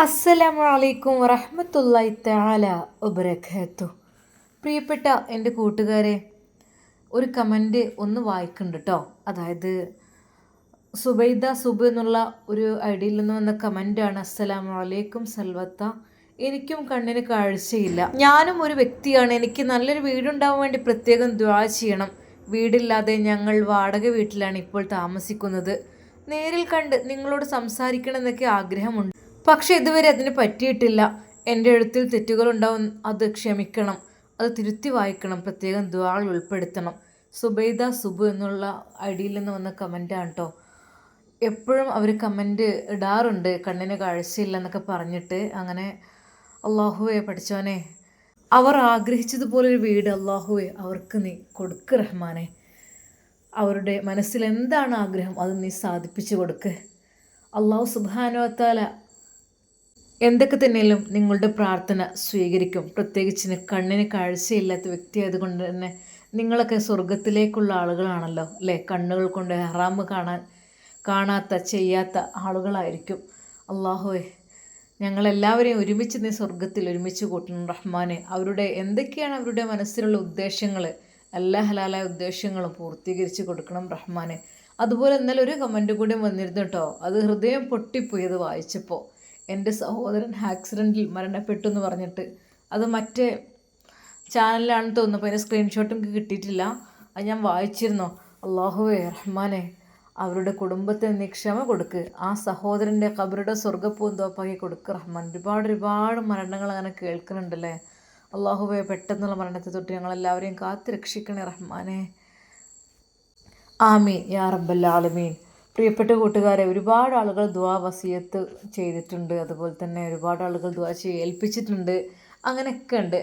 അസ്സലാമു അലൈക്കും വറഹ്മത്തുള്ളാഹി തആല വബറകാതുഹു. പ്രിയപ്പെട്ട എൻ്റെ കൂട്ടുകാരെ, ഒരു കമൻറ്റ് ഒന്ന് വായിക്കുന്നുണ്ട് കേട്ടോ. അതായത് സുബൈദ സുബ് എന്നുള്ള ഒരു ഐഡിയിൽ നിന്ന് വന്ന കമൻറ്റാണ്. അസ്സലാമു അലൈക്കും സൽവത്ത, എനിക്കും കണ്ണിന് കാഴ്ചയില്ല, ഞാനും ഒരു വ്യക്തിയാണ്. എനിക്ക് നല്ലൊരു വീടുണ്ടാവാൻ വേണ്ടി പ്രത്യേകം ദുആ ചെയ്യണം. വീടില്ലാതെ ഞങ്ങൾ വാടക വീട്ടിലാണ് ഇപ്പോൾ താമസിക്കുന്നത്. നേരിൽ കണ്ട് നിങ്ങളോട് സംസാരിക്കണമെന്നൊക്കെ ആഗ്രഹമുണ്ട്, പക്ഷേ ഇതുവരെ അതിന് പറ്റിയിട്ടില്ല. എൻ്റെ എഴുത്തിൽ തെറ്റുകളുണ്ടാവും, അത് ക്ഷമിക്കണം, അത് തിരുത്തി വായിക്കണം, പ്രത്യേകം ദുആയിൽ ഉൾപ്പെടുത്തണം. സുബൈദ സുബ് എന്നുള്ള ഐഡിയിൽ നിന്ന് വന്ന കമൻറ്റാണ് കേട്ടോ. എപ്പോഴും അവർ കമൻറ്റ് ഇടാറുണ്ട് കണ്ണിന് കാഴ്ചയില്ല എന്നൊക്കെ പറഞ്ഞിട്ട്. അങ്ങനെ അള്ളാഹുവെ പഠിച്ചോനെ, അവർ ആഗ്രഹിച്ചതുപോലൊരു വീട് അള്ളാഹുവെ അവർക്ക് നീ കൊടുക്ക് റഹ്മാനെ. അവരുടെ മനസ്സിൽ എന്താണ് ആഗ്രഹം അത് നീ സാധിപ്പിച്ചു കൊടുക്ക്. അള്ളാഹു സുബ്ഹാനഹു വ തആല എന്തൊക്കെ തന്നെയും നിങ്ങളുടെ പ്രാർത്ഥന സ്വീകരിക്കും. പ്രത്യേകിച്ച് കണ്ണിന് കാഴ്ചയില്ലാത്ത വ്യക്തി ആയതുകൊണ്ട് തന്നെ നിങ്ങളൊക്കെ സ്വർഗത്തിലേക്കുള്ള ആളുകളാണല്ലോ അല്ലേ. കണ്ണുകൾ കൊണ്ട് ഹറാമ് കാണാത്ത ചെയ്യാത്ത ആളുകളായിരിക്കും. അള്ളാഹുവേ, ഞങ്ങളെല്ലാവരെയും ഒരുമിച്ച് നീ സ്വർഗത്തിൽ ഒരുമിച്ച് കൂട്ടണം റഹ്മാനെ. അവരുടെ എന്തൊക്കെയാണ് അവരുടെ മനസ്സിലുള്ള ഉദ്ദേശങ്ങൾ, എല്ലാ ഹലാലായ ഉദ്ദേശങ്ങളും പൂർത്തീകരിച്ച് കൊടുക്കണം റഹ്മാനെ. അതുപോലെ ഇന്നലെ ഒരു കമൻറ്റ് കൂടി വന്നിരുന്നു കേട്ടോ. അത് ഹൃദയം പൊട്ടിപ്പോയി അത് വായിച്ചപ്പോൾ. എൻ്റെ സഹോദരൻ ആക്സിഡൻറ്റിൽ മരണപ്പെട്ടു എന്ന് പറഞ്ഞിട്ട്. അത് മറ്റേ ചാനലിലാണെന്ന് തോന്നുന്നു, അപ്പോൾ അതിൻ്റെ സ്ക്രീൻഷോട്ടും കിട്ടിയിട്ടില്ല. അത് ഞാൻ വായിച്ചിരുന്നു. അള്ളാഹുവേ റഹ്മാനെ, അവരുടെ കുടുംബത്തെ നീ ക്ഷമ കൊടുക്ക്. ആ സഹോദരൻ്റെ ഖബറുടെ സ്വർഗ്ഗപ്പൂന്തോപ്പാക്കി കൊടുക്ക് റഹ്മാൻ. ഒരുപാട് മരണങ്ങൾ അങ്ങനെ കേൾക്കുന്നുണ്ടല്ലേ. അള്ളാഹുവേ, പെട്ടെന്നുള്ള മരണത്തെ തൊട്ട് ഞങ്ങളെല്ലാവരെയും കാത്ത് രക്ഷിക്കണേ റഹ്മാനെ. ആമീൻ യാ റബ്ബൽ ആലമീൻ. പ്രിയപ്പെട്ട കൂട്ടുകാരെ, ഒരുപാട് ആളുകൾ ദുആ വസിയത്ത് ചെയ്തിട്ടുണ്ട്. അതുപോലെ തന്നെ ഒരുപാട് ആളുകൾ ദുആ ഏൽപ്പിച്ചിട്ടുണ്ട്. അങ്ങനെയൊക്കെ ഉണ്ട്.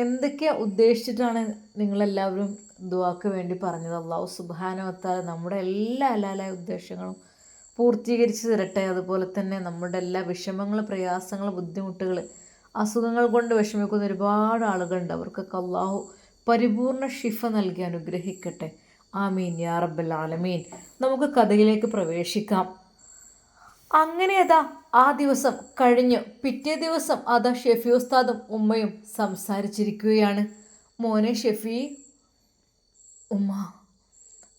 എന്തൊക്കെ ഉദ്ദേശിച്ചിട്ടാണ് നിങ്ങളെല്ലാവരും ദുആക്ക് വേണ്ടി പറഞ്ഞത്? അല്ലാഹു സുബ്ഹാനഹു വ തആല നമ്മുടെ എല്ലാ ഹലാലായ ഉദ്ദേശങ്ങളും പൂർത്തീകരിച്ച് തരട്ടെ. അതുപോലെ തന്നെ നമ്മുടെ എല്ലാ വിഷമങ്ങൾ, പ്രയാസങ്ങൾ, ബുദ്ധിമുട്ടുകൾ, അസുഖങ്ങൾ കൊണ്ട് വിഷമിക്കുന്ന ഒരുപാട് ആളുകളുണ്ട്. അവർക്കൊക്കെ അല്ലാഹു പരിപൂർണ ശിഫ നൽകി അനുഗ്രഹിക്കട്ടെ. ആമീൻ യാ റബ്ബൽ ആലമീൻ. നമുക്ക് കഥയിലേക്ക് പ്രവേശിക്കാം. അങ്ങനെ അതാ ആ ദിവസം കഴിഞ്ഞു. പിറ്റേ ദിവസം അതാ ഷെഫി ഉസ്താദും ഉമ്മയും സംസാരിച്ചിരിക്കുകയാണ്. മോനെ ഷെഫി, ഉമ്മ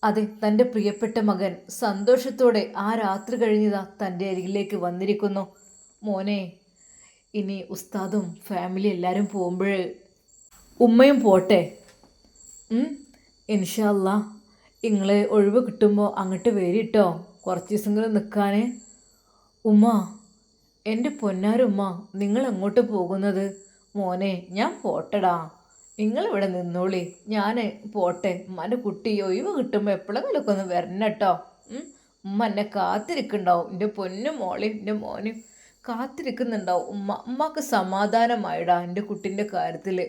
അതെ, തൻ്റെ പ്രിയപ്പെട്ട മകൻ സന്തോഷത്തോടെ ആ രാത്രി കഴിഞ്ഞതാ തൻ്റെ അരികിലേക്ക് വന്നിരിക്കുന്നു. മോനെ, ഇനി ഉസ്താദും ഫാമിലി എല്ലാവരും പോകുമ്പോൾ ഉമ്മയും പോട്ടെ. ഇൻഷാ അല്ലാ നിങ്ങൾ ഒഴിവ് കിട്ടുമ്പോൾ അങ്ങോട്ട് വരിട്ടോ, കുറച്ച് ദിവസങ്ങൾ നിൽക്കാൻ. ഉമ്മ, എൻ്റെ പൊന്നാരുമ്മ, നിങ്ങൾ എങ്ങോട്ട് പോകുന്നത്? മോനെ, ഞാൻ പോട്ടടാ, നിങ്ങളിവിടെ നിന്നോളി, ഞാൻ പോട്ടെ. ഉമ്മാൻ്റെ കുട്ടി ഒഴിവ് കിട്ടുമ്പോൾ എപ്പോഴെങ്കിലൊക്കെ ഒന്ന് വരണം കേട്ടോ. ഉമ്മ എന്നെ കാത്തിരിക്കുന്നുണ്ടാവും. എൻ്റെ പൊന്നും മോളെയും എൻ്റെ മോനും കാത്തിരിക്കുന്നുണ്ടാവും. ഉമ്മക്ക് സമാധാനമായിടാ എൻ്റെ കുട്ടീൻ്റെ കാര്യത്തിൽ.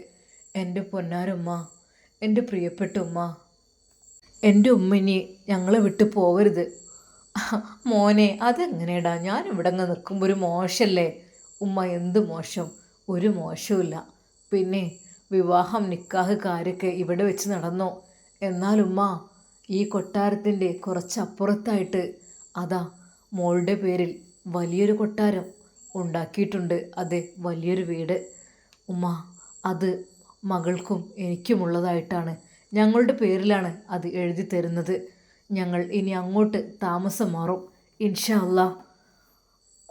എൻ്റെ പൊന്നാരുമ്മ, എൻ്റെ പ്രിയപ്പെട്ട ഉമ്മ, എൻ്റെ ഉമ്മ ഇനി ഞങ്ങളെ വിട്ട് പോകരുത്. മോനെ, അതെങ്ങനെയാടാ, ഞാൻ ഇവിടെ അങ്ങ് നിൽക്കുമ്പോൾ ഒരു മോശമല്ലേ? ഉമ്മ, എന്ത് മോശം? ഒരു മോശമില്ല. പിന്നെ വിവാഹം നിക്കാഹ് കാര്യമൊക്കെ ഇവിടെ വെച്ച് നടന്നു. എന്നാലുമ്മ, ഈ കൊട്ടാരത്തിൻ്റെ കുറച്ചപ്പുറത്തായിട്ട് അതാ മോളുടെ പേരിൽ വലിയൊരു കൊട്ടാരം ഉണ്ടാക്കിയിട്ടുണ്ട്. അതെ, വലിയൊരു വീട്. ഉമ്മ, അത് മകൾക്കും എനിക്കുമുള്ളതായിട്ടാണ്. ഞങ്ങളുടെ പേരിലാണ് അത് എഴുതി തരുന്നത്. ഞങ്ങൾ ഇനി അങ്ങോട്ട് താമസം മാറും ഇൻഷാ അല്ലാ.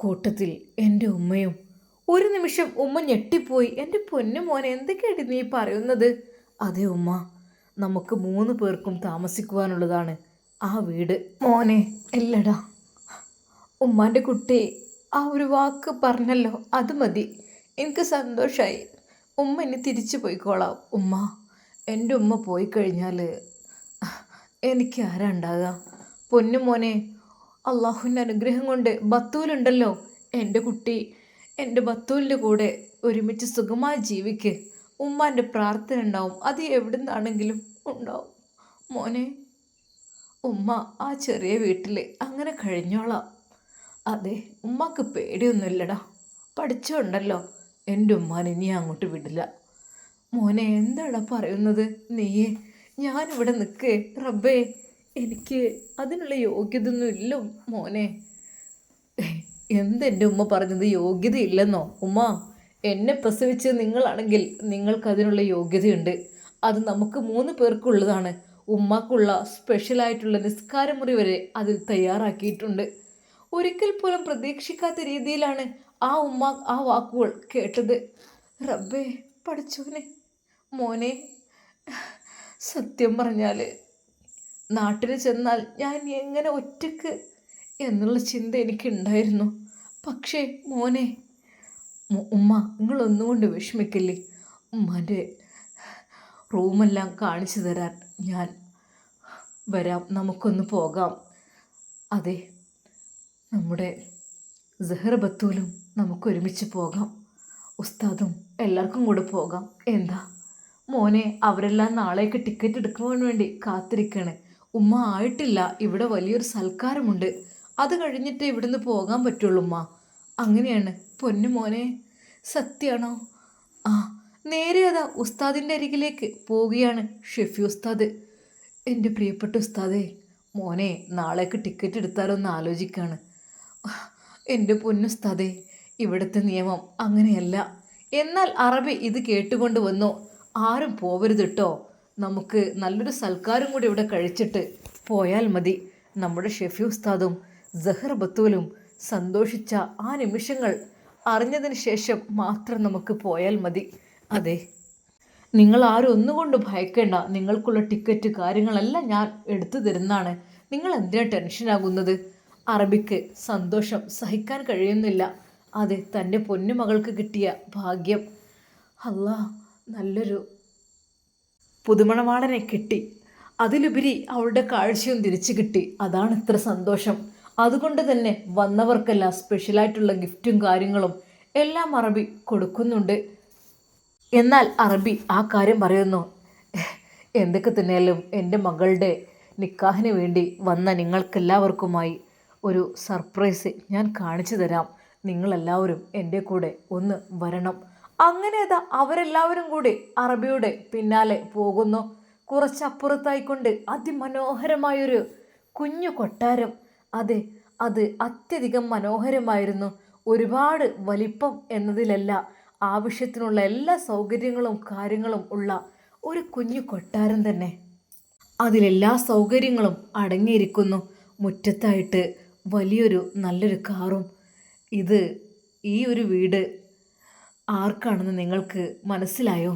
കൂട്ടത്തിൽ എൻ്റെ ഉമ്മയും. ഒരു നിമിഷം ഉമ്മ ഞെട്ടിപ്പോയി. എൻ്റെ പൊന്നു മോനെ, എന്തൊക്കെയാണ് നീ പറയുന്നത്? അതെ ഉമ്മ, നമുക്ക് 3 പേർക്കും താമസിക്കുവാനുള്ളതാണ് ആ വീട്. മോനെ, ഇല്ലടാ, ഉമ്മാൻ്റെ കുട്ടി ആ ഒരു വാക്ക് പറഞ്ഞല്ലോ, അത് മതി. എനിക്ക് സന്തോഷമായി. ഉമ്മ ഇനി തിരിച്ചു പോയിക്കോളാം. ഉമ്മ, എൻ്റെ ഉമ്മ പോയി കഴിഞ്ഞാൽ എനിക്ക് ആരാ ഉണ്ടാകുക? പൊന്നു മോനെ, അള്ളാഹുവിൻ്റെ അനുഗ്രഹം കൊണ്ട് ബത്തൂലുണ്ടല്ലോ എൻ്റെ കുട്ടി. എൻ്റെ ബത്തൂലിൻ്റെ കൂടെ ഒരുമിച്ച് സുഖമായി ജീവിക്ക്. ഉമ്മാൻ്റെ പ്രാർത്ഥന ഉണ്ടാവും, അത് എവിടെ നിന്നാണെങ്കിലും ഉണ്ടാവും. മോനെ, ഉമ്മ ആ ചെറിയ വീട്ടിൽ അങ്ങനെ കഴിഞ്ഞോളാം. അതെ, ഉമ്മക്ക് പേടിയൊന്നുമില്ലടാ, പഠിച്ചോണ്ടല്ലോ എൻ്റെ ഉമ്മാനെ ഇനി അങ്ങോട്ട് വിടില്ല. മോനെ, എന്താടാ പറയുന്നത് നീയേ? ഞാനിവിടെ നിൽക്കേ റബ്ബേ, എനിക്ക് അതിനുള്ള യോഗ്യത ഒന്നും ഇല്ല മോനെ. എന്തെൻ്റെ ഉമ്മ പറഞ്ഞത് യോഗ്യതയില്ലെന്നോ? ഉമ്മ, എന്നെ പ്രസവിച്ച് നിങ്ങളാണെങ്കിൽ നിങ്ങൾക്കതിനുള്ള യോഗ്യതയുണ്ട്. അത് നമുക്ക് 3 പേർക്കുള്ളതാണ്. ഉമ്മാക്കുള്ള സ്പെഷ്യലായിട്ടുള്ള നിസ്കാരമുറി വരെ അതിൽ തയ്യാറാക്കിയിട്ടുണ്ട്. ഒരിക്കൽ പോലും പ്രതീക്ഷിക്കാത്ത രീതിയിലാണ് ആ ഉമ്മ ആ വാക്കുകൾ കേട്ടത്. റബ്ബേ പഠിച്ചോനെ, മോനെ, സത്യം പറഞ്ഞാൽ നാട്ടിൽ ചെന്നാൽ ഞാൻ എങ്ങനെ ഒറ്റക്ക് എന്നുള്ള ചിന്ത എനിക്കുണ്ടായിരുന്നു. പക്ഷേ മോനെ, ഉമ്മ നിങ്ങളൊന്നുകൊണ്ട് വിഷമിക്കില്ലേ. ഉമ്മാൻ്റെ റൂമെല്ലാം കാണിച്ചു തരാൻ ഞാൻ വരാം, നമുക്കൊന്ന് പോകാം. അതെ, നമ്മുടെ സഹറ ബത്തൂലും നമുക്കൊരുമിച്ച് പോകാം. ഉസ്താദും എല്ലാവർക്കും കൂടെ പോകാം. എന്താ മോനെ, അവരെല്ലാം നാളേക്ക് ടിക്കറ്റ് എടുക്കുവാൻ വേണ്ടി കാത്തിരിക്കുകയാണ്. ഉമ്മ ആയിട്ടില്ല, ഇവിടെ വലിയൊരു സൽക്കാരമുണ്ട്, അത് കഴിഞ്ഞിട്ട് ഇവിടുന്ന് പോകാൻ പറ്റുള്ളൂ ഉമ്മ. അങ്ങനെയാണ് പൊന്നു മോനെ. സത്യമാണോ? ആ, നേരെ അതാ ഉസ്താദിൻ്റെ അരികിലേക്ക് പോവുകയാണ് ഷെഫി ഉസ്താദ്. എൻ്റെ പ്രിയപ്പെട്ട ഉസ്താദേ, മോനെ നാളേക്ക് ടിക്കറ്റ് എടുത്താലൊന്ന് ആലോചിക്കുകയാണ്. എൻ്റെ പൊന്നുസ്താദേ, ഇവിടുത്തെ നിയമം അങ്ങനെയല്ല. എന്നാൽ അറബി ഇത് കേട്ടുകൊണ്ട് വന്നു. ആരും പോവരുത് കേട്ടോ, നമുക്ക് നല്ലൊരു സൽക്കാരം കൂടി ഇവിടെ കഴിച്ചിട്ട് പോയാൽ മതി. നമ്മുടെ ഷെഫി ഉസ്താദും സഹർ ബത്തൂലും സന്തോഷിച്ച ആ നിമിഷങ്ങൾ അറിഞ്ഞതിന് ശേഷം മാത്രം നമുക്ക് പോയാൽ മതി. അതെ, നിങ്ങൾ ആരും ഒന്നുകൊണ്ട് ഭയക്കേണ്ട. നിങ്ങൾക്കുള്ള ടിക്കറ്റ് കാര്യങ്ങളെല്ലാം ഞാൻ എടുത്തു തരുന്നതാണ്. നിങ്ങൾ എന്തിനാ ടെൻഷനാകുന്നത്? അറബിക്ക് സന്തോഷം സഹിക്കാൻ കഴിയുന്നില്ല. അതെ, തൻ്റെ പൊന്നുമകൾക്ക് കിട്ടിയ ഭാഗ്യം. അല്ലാ, നല്ലൊരു പുതുമണവാളനെ കിട്ടി. അതിലുപരി അവളുടെ കാഴ്ചയും തിരിച്ചു കിട്ടി. അതാണ് ഇത്ര സന്തോഷം. അതുകൊണ്ട് തന്നെ വന്നവർക്കെല്ലാം സ്പെഷ്യലായിട്ടുള്ള ഗിഫ്റ്റും കാര്യങ്ങളും എല്ലാം അറബി കൊടുക്കുന്നുണ്ട്. എന്നാൽ അറബി ആ കാര്യം പറയുന്നു, എന്തൊക്കെ തന്നെയാലും എൻ്റെ മകളുടെ നിക്കാഹിന് വേണ്ടി വന്ന നിങ്ങൾക്കെല്ലാവർക്കുമായി ഒരു സർപ്രൈസ് ഞാൻ കാണിച്ചു തരാം. നിങ്ങളെല്ലാവരും എൻ്റെ കൂടെ ഒന്ന് വരണം. അങ്ങനെ അതാ അവരെല്ലാവരും കൂടി അറബിയുടെ പിന്നാലെ പോകുന്നു. കുറച്ചപ്പുറത്തായിക്കൊണ്ട് അതിമനോഹരമായൊരു കുഞ്ഞു കൊട്ടാരം. അതെ, അത് അത്യധികം മനോഹരമായിരുന്നു. ഒരുപാട് വലിപ്പം എന്നതിലല്ല, ആവശ്യത്തിനുള്ള എല്ലാ സൗകര്യങ്ങളും കാര്യങ്ങളും ഉള്ള ഒരു കുഞ്ഞു കൊട്ടാരം തന്നെ. അതിലെല്ലാ സൗകര്യങ്ങളും അടങ്ങിയിരിക്കുന്നു. മുറ്റത്തായിട്ട് വലിയൊരു നല്ലൊരു കാറും. ഇത് ഈ ഒരു വീട് ആർക്കാണെന്ന് നിങ്ങൾക്ക് മനസ്സിലായോ?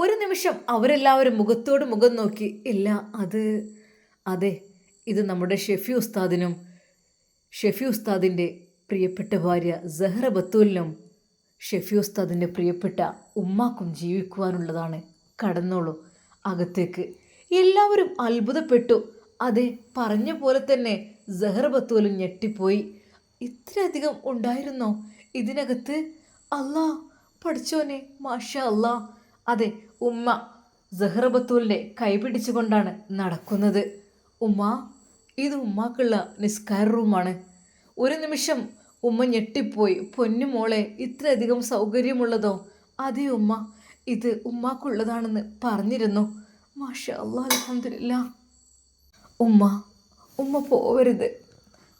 ഒരു നിമിഷം അവരെല്ലാവരും മുഖത്തോട് മുഖം നോക്കി. ഇല്ല, അതെ, ഇത് നമ്മുടെ ഷെഫി ഉസ്താദിനും ഷെഫി ഉസ്താദിൻ്റെ പ്രിയപ്പെട്ട ഭാര്യ സഹറ ബത്തൂലിനും ഷെഫി ഉസ്താദിൻ്റെ പ്രിയപ്പെട്ട ഉമ്മാക്കും ജീവിക്കുവാനുള്ളതാണ്. കടന്നോളൂ അകത്തേക്ക്. എല്ലാവരും അത്ഭുതപ്പെട്ടു. അതെ, പറഞ്ഞ പോലെ തന്നെ സഹറ ബത്തൂലും ഞെട്ടിപ്പോയി. ഇത്രയധികം ഉണ്ടായിരുന്നോ ഇതിനകത്ത്? അല്ലാ പഠിച്ചോനെ, മാഷാ അല്ലാ. അതെ, ഉമ്മ സഹറ ബത്തൂലിൻ്റെ കൈ പിടിച്ചുകൊണ്ടാണ് നടക്കുന്നത്. ഉമ്മ, ഇത് ഉമ്മാക്കുള്ള നിസ്കാര റൂമാണ്. ഒരു നിമിഷം ഉമ്മ ഞെട്ടിപ്പോയി. പൊന്നു മോളെ, ഇത്രയധികം സൗകര്യമുള്ളതോ? അതെ ഉമ്മ, ഇത് ഉമ്മാക്കുള്ളതാണെന്ന് പറഞ്ഞിരുന്നു. മാഷാ അല്ലാ, അൽഹംദുലില്ലാ. ഉമ്മ പോവരുത്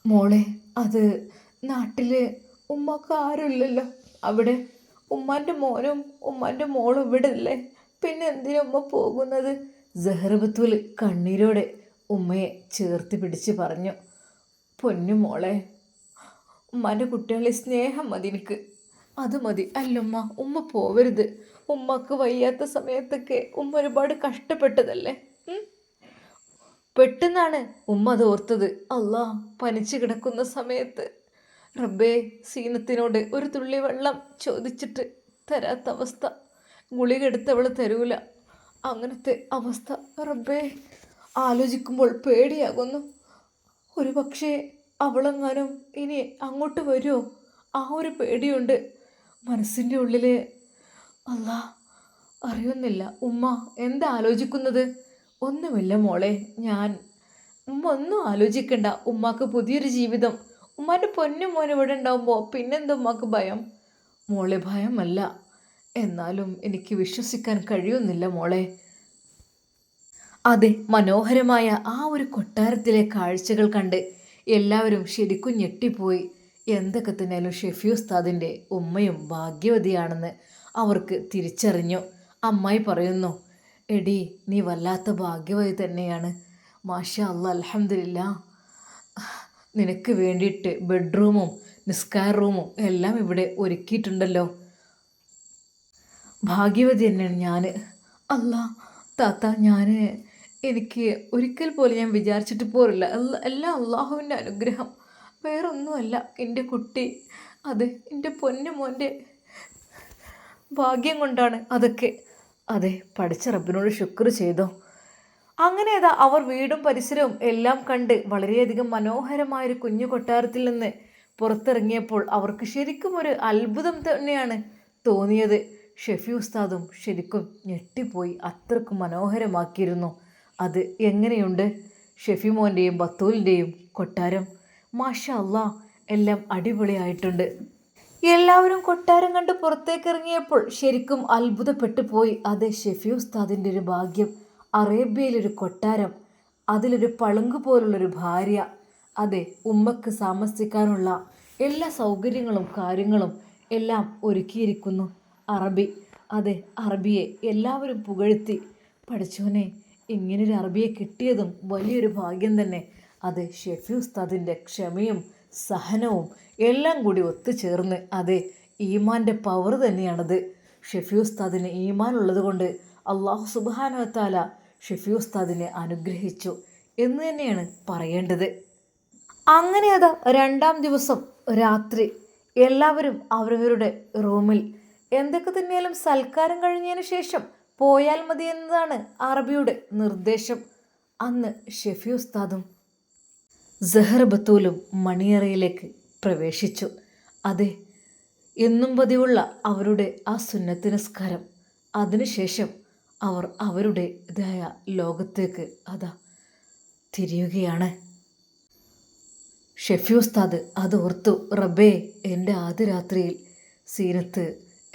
മോളെ. അത് നാട്ടിൽ ഉമ്മക്ക് ആരുമില്ലല്ലോ. അവിടെ ഉമ്മാൻ്റെ മോനും ഉമ്മാൻ്റെ മോളും ഇവിടെ അല്ലേ, പിന്നെ എന്തിനാ ഉമ്മ പോകുന്നത്? സഹറ ബത്തൂൽ കണ്ണീരോടെ ഉമ്മയെ ചേർത്ത് പിടിച്ച് പറഞ്ഞു. പൊന്നു മോളെ, ഉമ്മാൻ്റെ കുട്ടികളെ സ്നേഹം മതി എനിക്ക്, അത് മതി. അല്ലുമ്മ, ഉമ്മ പോവരുത്. ഉമ്മക്ക് വയ്യാത്ത സമയത്തൊക്കെ ഉമ്മ ഒരുപാട് കഷ്ടപ്പെട്ടതല്ലേ. പെട്ടെന്നാണ് ഉമ്മ അത് ഓർത്തത്. അല്ലാ, പനിച്ചു കിടക്കുന്ന സമയത്ത് റബ്ബേ, സീനത്തിനോട് ഒരു തുള്ളി വെള്ളം ചോദിച്ചിട്ട് തരാത്ത അവസ്ഥ, ഗുളിക എടുത്തവൾ തരൂല, അങ്ങനത്തെ അവസ്ഥ. റബ്ബേ, ആലോചിക്കുമ്പോൾ പേടിയാകുന്നു. ഒരു പക്ഷേ അവളെങ്ങാനും ഇനി അങ്ങോട്ട് വരുമോ? ആ ഒരു പേടിയുണ്ട് മനസ്സിൻ്റെ ഉള്ളിൽ. അല്ലാ, അറിയുന്നില്ല. ഉമ്മ എന്താ ആലോചിക്കുന്നത്? ഒന്നുമില്ല മോളെ, ഉമ്മ ഒന്നും ആലോചിക്കണ്ട. ഉമ്മാക്ക് പുതിയൊരു ജീവിതം. ഉമ്മാൻ്റെ പൊന്നു മോൻ ഇവിടെ ഉണ്ടാവുമ്പോൾ പിന്നെന്താ ഉമ്മാക്ക് ഭയം? മോളെ, ഭയമല്ല, എന്നാലും എനിക്ക് വിശ്വസിക്കാൻ കഴിയുന്നില്ല മോളെ. അതെ, മനോഹരമായ ആ ഒരു കൊട്ടാരത്തിലെ കാഴ്ചകൾ കണ്ട് എല്ലാവരും ശരിക്കും ഞെട്ടിപ്പോയി. എന്തൊക്കെ തന്നെയാലും ഷെഫി ഉസ്താദിൻ്റെ ഉമ്മയും ഭാഗ്യവതിയാണെന്ന് അവർക്ക് തിരിച്ചറിഞ്ഞു. അമ്മായി പറയുന്നു, എടി നീ വല്ലാത്ത ഭാഗ്യവതി തന്നെയാണ്. മാഷാ അല്ലാ, അൽഹംദുലില്ലാ. നിനക്ക് വേണ്ടിയിട്ട് ബെഡ്റൂമും നിസ്കാര റൂമും എല്ലാം ഇവിടെ ഒരുക്കിയിട്ടുണ്ടല്ലോ. ഭാഗ്യവതി തന്നെയാണ് ഞാൻ. അല്ല താത്ത, എനിക്ക് ഒരിക്കൽ പോലും ഞാൻ വിചാരിച്ചിട്ട് പോരില്ല. എല്ലാം അള്ളാഹുവിൻ്റെ അനുഗ്രഹം, വേറൊന്നുമല്ല. എൻ്റെ കുട്ടി, അത് എൻ്റെ പൊന്നു മോൻ്റെ ഭാഗ്യം കൊണ്ടാണ് അതൊക്കെ. അതെ, പഠിച്ച റബ്ബിനോട് ശുക്ർ ചെയ്തോ. അങ്ങനെ അതാ അവർ വീടും പരിസരവും എല്ലാം കണ്ട് വളരെയധികം മനോഹരമായൊരു കുഞ്ഞു കൊട്ടാരത്തിൽ നിന്ന് പുറത്തിറങ്ങിയപ്പോൾ അവർക്ക് ശരിക്കും ഒരു അത്ഭുതം തന്നെയാണ് തോന്നിയത്. ഷെഫി ഉസ്താദും ശരിക്കും ഞെട്ടിപ്പോയി. അത്രക്കും മനോഹരമാക്കിയിരുന്നു അത്. എങ്ങനെയുണ്ട് ഷെഫി മോൻ്റെയും ബത്തൂലിൻ്റെയും കൊട്ടാരം? മാഷാ അല്ലാ, എല്ലാം അടിപൊളിയായിട്ടുണ്ട്. എല്ലാവരും കൊട്ടാരം കണ്ട് പുറത്തേക്ക് ഇറങ്ങിയപ്പോൾ ശരിക്കും അത്ഭുതപ്പെട്ടു പോയി. അതെ, ഷെഫി ഉസ്താദിൻ്റെ ഒരു ഭാഗ്യം. അറേബ്യയിലൊരു കൊട്ടാരം, അതിലൊരു പളുങ്ക് പോലുള്ളൊരു ഭാര്യ. അതെ, ഉമ്മക്ക് താമസിക്കാനുള്ള എല്ലാ സൗകര്യങ്ങളും കാര്യങ്ങളും എല്ലാം ഒരുക്കിയിരിക്കുന്നു അറബി. അതെ, അറബിയെ എല്ലാവരും പുകഴ്ത്തി. പഠിച്ചോനെ, ഇങ്ങനൊരു അറബിയെ കിട്ടിയതും വലിയൊരു ഭാഗ്യം തന്നെ. അത് ഷെഫി ഉസ്താദിൻ്റെ ക്ഷമയും സഹനവും എല്ലാം കൂടി ഒത്തുചേർന്ന്, അതെ, ഈമാൻ്റെ പവർ തന്നെയാണത്. ഷെഫി ഉസ്താദിന് ഈമാൻ ഉള്ളത് കൊണ്ട് അള്ളാഹു സുബ്ഹാനഹു വ തആല ഷെഫി ഉസ്താദിനെ അനുഗ്രഹിച്ചു എന്ന് തന്നെയാണ് പറയേണ്ടത്. അങ്ങനെ അത് രണ്ടാം ദിവസം രാത്രി എല്ലാവരും അവരവരുടെ റൂമിൽ. എന്തൊക്കെ തന്നെയാലും സൽക്കാരം കഴിഞ്ഞതിന് ശേഷം പോയാൽ മതി എന്നതാണ് അറബിയുടെ നിർദ്ദേശം. അന്ന് ഷെഫി ഉസ്താദും സഹർ ബത്തൂലും മണിയറയിലേക്ക് പ്രവേശിച്ചു. അതെ, എന്നും പതിവുള്ള അവരുടെ ആ സുന്നത്ത് നിസ്കാരം. അതിനുശേഷം അവർ അവരുടേതായ ലോകത്തേക്ക് അതാ തിരിയുകയാണ്. ഷെഫി ഉസ്താദ് അത് ഓർത്തു. റബ്ബേ, എൻ്റെ ആദ്യ രാത്രിയിൽ സീനത്ത്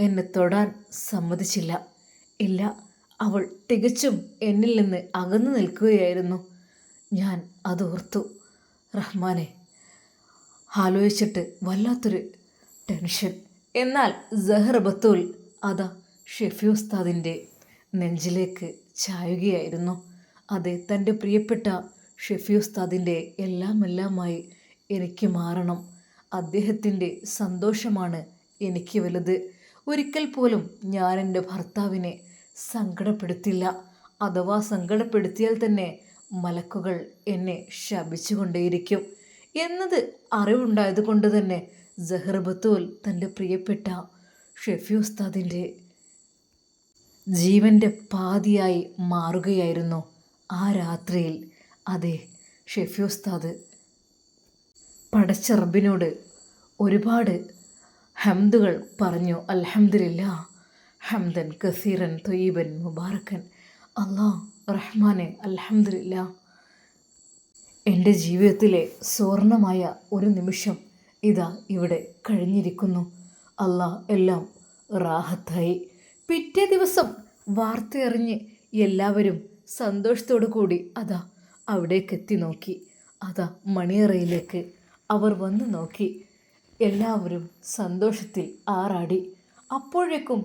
എന്നെ തൊടാൻ സമ്മതിച്ചില്ല. ഇല്ല, അവൾ തികച്ചും എന്നിൽ നിന്ന് അകന്നു നിൽക്കുകയായിരുന്നു. ഞാൻ അതോർത്തു. റഹ്മാനെ, ആലോചിച്ചിട്ട് വല്ലാത്തൊരു ടെൻഷൻ. എന്നാൽ സഹർ ബത്തൂൽ അതാ ഷെഫി ഉസ്താദിൻ്റെ നെഞ്ചിലേക്ക് ചായുകയായിരുന്നു. അതെ, തൻ്റെ പ്രിയപ്പെട്ട ഷെഫി ഉസ്താദിൻ്റെ എല്ലാമായി എനിക്ക് മാറണം. അദ്ദേഹത്തിൻ്റെ സന്തോഷമാണ് എനിക്ക് വലുത്. ഒരിക്കൽ പോലും ഞാൻ എൻ്റെ ഭർത്താവിനെ സങ്കടപ്പെടുത്തില്ല. അഥവാ സങ്കടപ്പെടുത്തിയാൽ തന്നെ മലക്കുകൾ എന്നെ ശപിച്ചുകൊണ്ടേയിരിക്കും എന്നത് അറിവുണ്ടായത് കൊണ്ട് തന്നെ സഹർ ബത്തൂൽ തൻ്റെ പ്രിയപ്പെട്ട ഷെഫി ഉസ്താദിൻ്റെ ജീവൻ്റെ പാതിയായി മാറുകയായിരുന്നു ആ രാത്രിയിൽ. അതെ, ഷെഫി ഉസ്താദ് പടച്ച റബ്ബിനോട് ഒരുപാട് ഹംദുകൾ പറഞ്ഞു. അൽഹംദുലില്ലാ ഹംദൻ കസീറൻ ത്വയ്യിബൻ മുബാറക്കൻ. അല്ലാഹ് റഹ്മാനെ, അൽഹംദുലില്ലാ, എൻ്റെ ജീവിതത്തിലെ സുവർണമായ ഒരു നിമിഷം ഇതാ ഇവിടെ കഴിഞ്ഞിരിക്കുന്നു. അല്ലാഹ് എല്ലാം റാഹത്തായി. പിറ്റേ ദിവസം വാർത്തയറിഞ്ഞ് എല്ലാവരും സന്തോഷത്തോടു കൂടി അതാ അവിടേക്ക് എത്തി നോക്കി. അതാ മണിയറയിലേക്ക് അവർ വന്ന് നോക്കി. എല്ലാവരും സന്തോഷത്തിൽ ആറാടി. അപ്പോഴേക്കും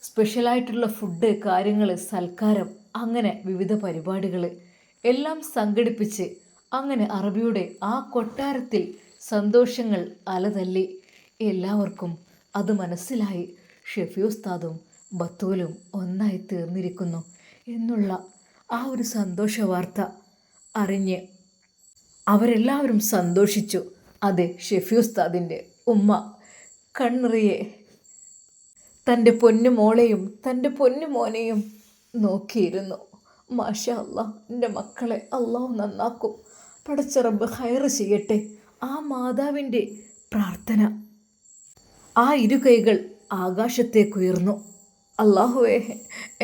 സ്പെഷ്യലായിട്ടുള്ള ഫുഡ്, കാര്യങ്ങൾ, സൽക്കാരം, അങ്ങനെ വിവിധ പരിപാടികൾ എല്ലാം സംഘടിപ്പിച്ച് അങ്ങനെ അറബിയുടെ ആ കൊട്ടാരത്തിൽ സന്തോഷങ്ങൾ അലതല്ലി. എല്ലാവർക്കും അത് മനസ്സിലായി. ഷെഫി ഉസ്താദും ബത്തൂലും ഒന്നായി തീർന്നിരിക്കുന്നു എന്നുള്ള ആ ഒരു സന്തോഷ വാർത്ത അറിഞ്ഞ് അവരെല്ലാവരും സന്തോഷിച്ചു. അതെ, ഷെഫി ഉസ്താദിൻ്റെ ഉമ്മ കണ്ണിറിയെ തൻ്റെ പൊന്നു മോളെയും തൻ്റെ പൊന്നു മോനെയും നോക്കിയിരുന്നു. മാഷാ അല്ലാഹ്, എൻ്റെ മക്കളെ അല്ലാഹു നന്നാക്കും, പടച്ച റബ്ബ് ഖൈർ ചെയ്യട്ടെ. ആ മാതാവിൻ്റെ പ്രാർത്ഥന, ആ ഇരു കൈകൾ ആകാശത്തേക്കുയർന്നു. അല്ലാഹുവേ,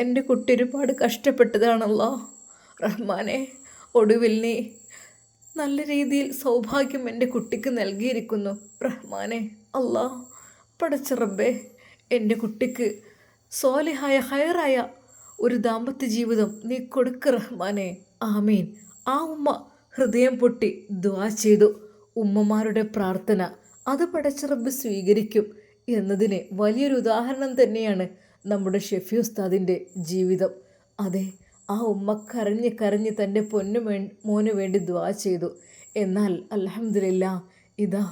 എൻ്റെ കുട്ടി ഒരുപാട് കഷ്ടപ്പെട്ടതാണല്ലോ റഹ്മാനെ. ഒടുവിൽ നീ നല്ല രീതിയിൽ സൗഭാഗ്യം എൻ്റെ കുട്ടിക്ക് നൽകിയിരിക്കുന്നു റഹ്മാനെ. അല്ലാഹ് പടച്ച റബ്ബേ, എൻ്റെ കുട്ടിക്ക് സ്വാലിഹായ ഹൈറായ ഒരു ദാമ്പത്യ ജീവിതം നീ കൊടുക്ക് റഹ്മാനെ. ആമീൻ. ആ ഉമ്മ ഹൃദയം പൊട്ടി ദുആ ചെയ്തു. ഉമ്മമാരുടെ പ്രാർത്ഥന അത് പടച്ച റബ്ബ് സ്വീകരിക്കും എന്നതിന് വലിയൊരു ഉദാഹരണം തന്നെയാണ് നമ്മുടെ ഷെഫി ഉസ്താദിൻ്റെ ജീവിതം. അതെ, ആ ഉമ്മ കരഞ്ഞ് കരഞ്ഞ് തൻ്റെ മോന് വേണ്ടി ദുആ ചെയ്തു. എന്നാൽ അൽഹംദുലില്ലാ, ഇതാ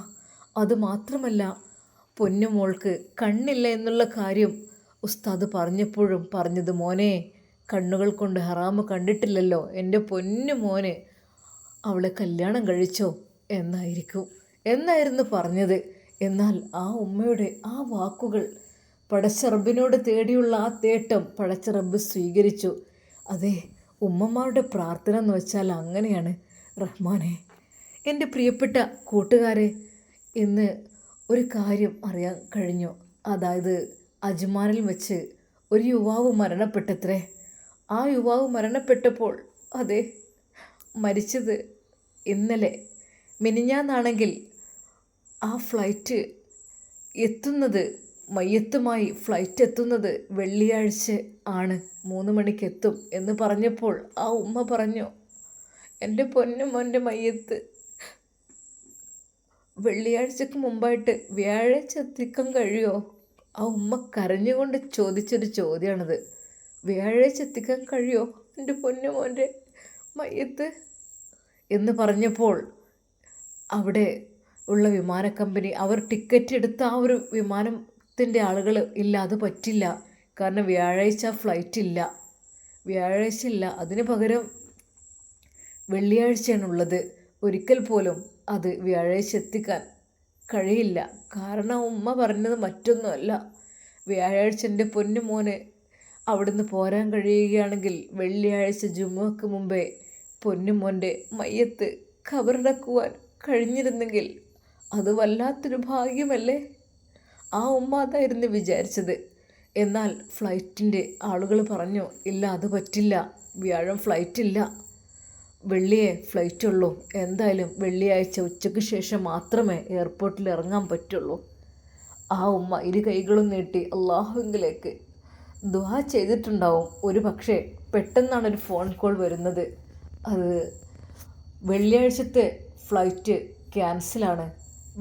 അതുമാത്രമല്ല, പൊന്നുമോൾക്ക് കണ്ണില്ല എന്നുള്ള കാര്യം ഉസ്താദ് പറഞ്ഞപ്പോഴും പറഞ്ഞത്, മോനെ കണ്ണുകൾ കൊണ്ട് ഹറാമ് കണ്ടിട്ടില്ലല്ലോ എൻ്റെ പൊന്നു മോന്, അവളെ കല്യാണം കഴിച്ചോ എന്നായിരുന്നു പറഞ്ഞത്. എന്നാൽ ആ ഉമ്മയുടെ ആ വാക്കുകൾ, പടച്ച റബ്ബിനോട് തേടിയുള്ള ആ തേട്ടം പടച്ച റബ്ബ് സ്വീകരിച്ചു. അതെ, ഉമ്മമാരുടെ പ്രാർത്ഥന എന്ന് വെച്ചാൽ അങ്ങനെയാണ് റഹ്മാനെ. എൻ്റെ പ്രിയപ്പെട്ട കൂട്ടുകാരെ, ഇന്ന് ഒരു കാര്യം അറിയാൻ കഴിഞ്ഞു. അതായത് അജ്മാനിൽ വെച്ച് ഒരു യുവാവ് മരണപ്പെട്ടത്രേ. ആ യുവാവ് മരണപ്പെട്ടപ്പോൾ, അതെ, മരിച്ചത് ഇന്നലെ മിനിഞ്ഞാന്നാണെങ്കിൽ ആ ഫ്ലൈറ്റ് എത്തുന്നത്, മയ്യത്തുമായി ഫ്ലൈറ്റ് എത്തുന്നത് വെള്ളിയാഴ്ച ആണ്, 3 മണിക്ക് എത്തും എന്ന് പറഞ്ഞപ്പോൾ ആ ഉമ്മ പറഞ്ഞു, എൻ്റെ പൊന്നു മോൻ്റെ മയ്യത്ത് വെള്ളിയാഴ്ചക്ക് മുമ്പായിട്ട് വ്യാഴാഴ്ച എത്തിക്കാൻ കഴിയുമോ? ആ ഉമ്മ കരഞ്ഞുകൊണ്ട് ചോദിച്ചൊരു ചോദ്യമാണത്. വ്യാഴാഴ്ച എത്തിക്കാൻ കഴിയുമോ എൻ്റെ പൊന്നു മോൻ്റെ മയ്യത്ത് എന്ന് പറഞ്ഞപ്പോൾ അവിടെ ഉള്ള വിമാന കമ്പനി, അവർ ടിക്കറ്റ് എടുത്ത ആ ഒരു വിമാനത്തിൻ്റെ ആളുകൾ, ഇല്ല അത് പറ്റില്ല, കാരണം വ്യാഴാഴ്ച ഫ്ലൈറ്റ് ഇല്ല, വ്യാഴാഴ്ച ഇല്ല, അതിന് പകരം വെള്ളിയാഴ്ചയാണുള്ളത്. ഒരിക്കൽ പോലും അത് വ്യാഴാഴ്ച എത്തിക്കാൻ കഴിയില്ല. കാരണം ഉമ്മ പറഞ്ഞത് മറ്റൊന്നുമല്ല, വ്യാഴാഴ്ച എൻ്റെ പൊന്നു മോന് അവിടുന്ന് പോരാൻ കഴിയുകയാണെങ്കിൽ വെള്ളിയാഴ്ച ജുമുഅക്ക് മുമ്പേ പൊന്നുമോൻ്റെ മയ്യത്ത് ഖബറടക്കുവാൻ കഴിഞ്ഞിരുന്നെങ്കിൽ അത് വല്ലാത്തൊരു ഭാഗ്യമല്ലേ. ആ ഉമ്മ അതായിരുന്നു വിചാരിച്ചത്. എന്നാൽ ഫ്ലൈറ്റിൻ്റെ ആളുകൾ പറഞ്ഞു, ഇല്ല അത് പറ്റില്ല, വ്യാഴം ഫ്ലൈറ്റില്ല, വെള്ളിയേ ഫ്ലൈറ്റ് ഉള്ളൂ, എന്തായാലും വെള്ളിയാഴ്ച ഉച്ചയ്ക്ക് ശേഷം മാത്രമേ എയർപോർട്ടിൽ ഇറങ്ങാൻ പറ്റുള്ളൂ. ആ ഉമ്മ ഇരു കൈകളും നീട്ടി അള്ളാഹുവിലേക്ക് ദുആ ചെയ്തിട്ടുണ്ടാവും. ഒരു പക്ഷേ പെട്ടെന്നാണ് ഒരു ഫോൺ കോൾ വരുന്നത്, അത് വെള്ളിയാഴ്ചത്തെ ഫ്ലൈറ്റ് ക്യാൻസലാണ്,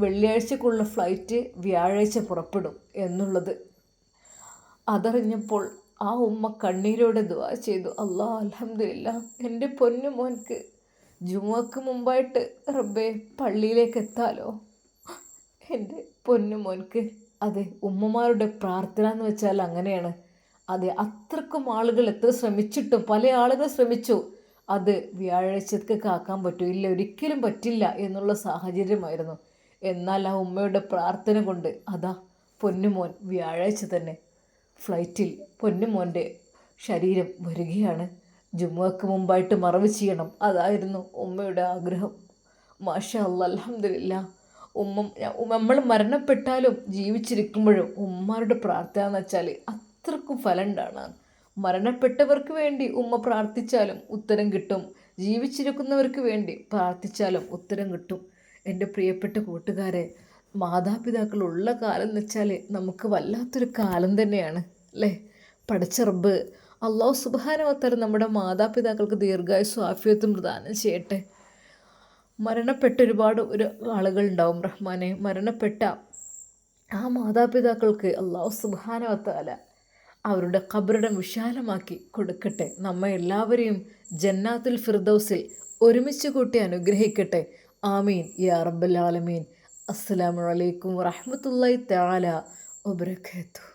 വെള്ളിയാഴ്ചക്കുള്ള ഫ്ലൈറ്റ് വ്യാഴാഴ്ച പുറപ്പെടും എന്നുള്ളത്. അതറിഞ്ഞപ്പോൾ ആ ഉമ്മ കണ്ണീരോടെ ദുആ ചെയ്തു, അല്ലാഹ് അൽഹംദുലില്ലാ, എൻ്റെ പൊന്നു മോൻക്ക് ജുമുഅക്ക് മുമ്പായിട്ട് റബ്ബേ പള്ളിയിലേക്ക് എത്താലോ, എൻ്റെ പൊന്നു മോൻക്ക്. അതെ, ഉമ്മമാരുടെ പ്രാർത്ഥന എന്ന് വെച്ചാൽ അങ്ങനെയാണ്. അതെ, അത്രക്കും ആളുകൾ എത്ര ശ്രമിച്ചിട്ടും, പല ആളുകൾ ശ്രമിച്ചു, അത് വ്യാഴാഴ്ചക്ക് ആക്കാൻ പറ്റും, ഇല്ല ഒരിക്കലും പറ്റില്ല എന്നുള്ള സാഹചര്യമായിരുന്നു. എന്നാൽ ആ ഉമ്മയുടെ പ്രാർത്ഥന കൊണ്ട് അതാ പൊന്നുമോൻ വ്യാഴാഴ്ച തന്നെ ഫ്ലൈറ്റിൽ പൊന്നുമോൻ്റെ ശരീരം വരികയാണ്. ജുമുഅക്ക് മുമ്പായിട്ട് മറവ് ചെയ്യണം, അതായിരുന്നു ഉമ്മയുടെ ആഗ്രഹം. മാഷാ അല്ലാഹ്, അൽഹംദുലില്ലാ. നമ്മൾ മരണപ്പെട്ടാലും ജീവിച്ചിരിക്കുമ്പോഴും ഉമ്മമാരുടെ പ്രാർത്ഥന എന്ന് വെച്ചാൽ അത്രക്കും ഫലം ഉണ്ടാണ്. മരണപ്പെട്ടവർക്ക് വേണ്ടി ഉമ്മ പ്രാർത്ഥിച്ചാലും ഉത്തരം കിട്ടും, ജീവിച്ചിരിക്കുന്നവർക്ക് വേണ്ടി പ്രാർത്ഥിച്ചാലും ഉത്തരം കിട്ടും. എൻ്റെ പ്രിയപ്പെട്ട കൂട്ടുകാരെ, മാതാപിതാക്കളുള്ള കാലം എന്ന് വെച്ചാൽ നമുക്ക് വല്ലാത്തൊരു കാലം തന്നെയാണ് അല്ലേ. പടച്ച റബ്ബ് അല്ലാഹു സുബ്ഹാനഹു വ തആല നമ്മുടെ മാതാപിതാക്കൾക്ക് ദീർഘായുസ്സും ആഫിയത്തും പ്രദാനം ചെയ്യട്ടെ. മരണപ്പെട്ട ഒരുപാട് ആളുകളുണ്ടാവും റഹ്മാനെ. മരണപ്പെട്ട ആ മാതാപിതാക്കൾക്ക് അല്ലാഹു സുബ്ഹാനഹു വ തആല അവരുടെ ഖബറിടം വിശാലമാക്കി കൊടുക്കട്ടെ. നമ്മെ എല്ലാവരെയും ജന്നാത്തുൽ ഫിർദൗസിൽ ഒരുമിച്ച് കൂട്ടി അനുഗ്രഹിക്കട്ടെ. ആമീൻ യാ റബ്ബൽ ആലമീൻ. അസ്സലാമു അലൈക്കും വറഹ്മത്തുള്ളാഹി തആല വബറകാതുഹു.